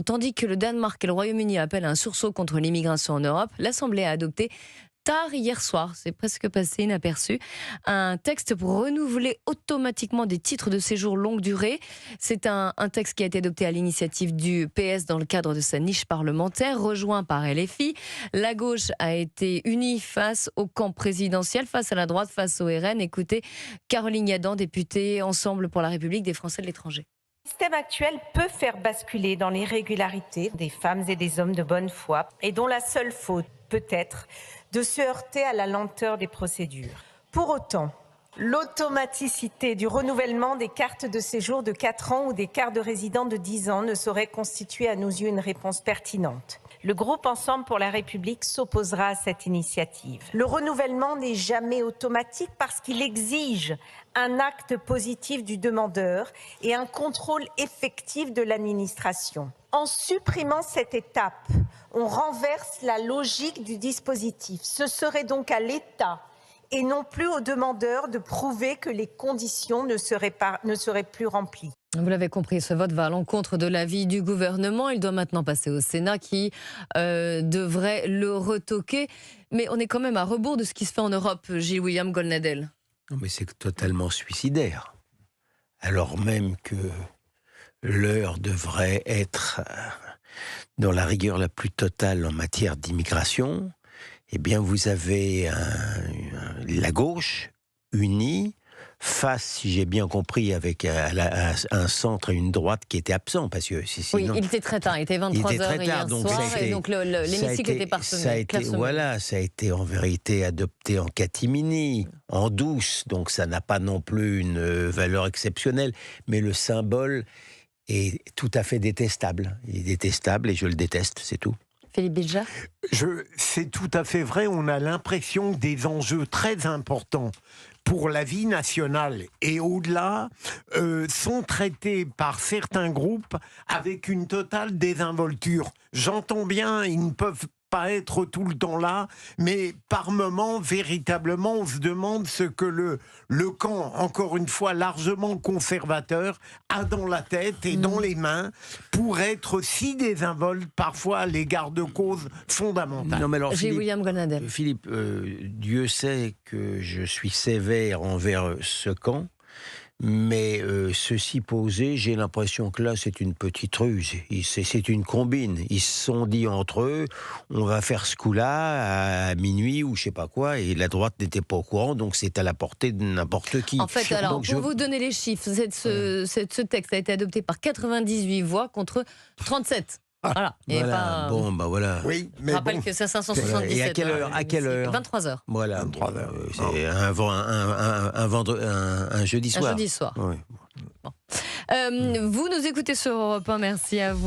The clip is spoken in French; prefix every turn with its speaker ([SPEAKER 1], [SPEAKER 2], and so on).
[SPEAKER 1] Tandis que le Danemark et le Royaume-Uni appellent à un sursaut contre l'immigration en Europe, l'Assemblée a adopté tard hier soir, c'est presque passé inaperçu, un texte pour renouveler automatiquement des titres de séjour longue durée. C'est un texte qui a été adopté à l'initiative du PS dans le cadre de sa niche parlementaire, rejoint par LFI. La gauche a été unie face au camp présidentiel, face à la droite, face au RN. Écoutez Caroline Yadan, députée Ensemble pour la République des Français de l'étranger.
[SPEAKER 2] Le système actuel peut faire basculer dans l'irrégularité des femmes et des hommes de bonne foi et dont la seule faute peut être de se heurter à la lenteur des procédures. Pour autant, l'automaticité du renouvellement des cartes de séjour de 4 ans ou des cartes de résident de 10 ans ne saurait constituer à nos yeux une réponse pertinente. Le groupe Ensemble pour la République s'opposera à cette initiative. Le renouvellement n'est jamais automatique parce qu'il exige un acte positif du demandeur et un contrôle effectif de l'administration. En supprimant cette étape, on renverse la logique du dispositif. Ce serait donc à l'État et non plus au demandeur de prouver que les conditions ne seraient plus remplies.
[SPEAKER 1] Vous l'avez compris, ce vote va à l'encontre de l'avis du gouvernement. Il doit maintenant passer au Sénat qui devrait le retoquer. Mais on est quand même à rebours de ce qui se fait en Europe, Gilles-William Goldnadel.
[SPEAKER 3] Non, mais c'est totalement suicidaire. Alors même que l'heure devrait être dans la rigueur la plus totale en matière d'immigration, eh bien vous avez la gauche unie face, si j'ai bien compris, avec un centre et une droite qui étaient absents. Parce que sinon,
[SPEAKER 1] oui, il était très tard, il était 23h hier soir, et donc l'hémicycle était parsemé.
[SPEAKER 3] Ça a été en vérité adopté en catimini, en douce, donc ça n'a pas non plus une valeur exceptionnelle, mais le symbole est tout à fait détestable. Il est détestable et je le déteste, c'est tout.
[SPEAKER 1] Philippe Bilger ?
[SPEAKER 4] C'est tout à fait vrai, on a l'impression que des enjeux très importants pour la vie nationale et au-delà sont traités par certains groupes avec une totale désinvolture. J'entends bien, ils ne peuvent pas être tout le temps là, mais par moments, véritablement, on se demande ce que le camp, encore une fois, largement conservateur, a dans la tête et dans les mains pour être si désinvolte parfois à l'égard de causes fondamentales.
[SPEAKER 3] Non, mais alors,
[SPEAKER 1] Gilles-William Goldnadel.
[SPEAKER 3] Philippe, Dieu sait que je suis sévère envers ce camp, mais ceci posé, j'ai l'impression que là, c'est une petite ruse. C'est une combine. Ils se sont dit entre eux, on va faire ce coup-là à minuit ou je sais pas quoi, et la droite n'était pas au courant, donc c'est à la portée de n'importe qui.
[SPEAKER 1] En fait, alors, pour vous donner les chiffres, ce texte a été adopté par 98 voix contre 37. Voilà.
[SPEAKER 3] Voilà. Bon, bah voilà.
[SPEAKER 4] Oui, mais
[SPEAKER 1] je rappelle que c'est 577.
[SPEAKER 3] Et à quelle heure
[SPEAKER 1] 23h.
[SPEAKER 3] Voilà.
[SPEAKER 4] 23h.
[SPEAKER 3] C'est un jeudi soir.
[SPEAKER 1] Un jeudi soir.
[SPEAKER 3] Oui.
[SPEAKER 1] Bon. Vous nous écoutez sur Europe 1, merci à vous.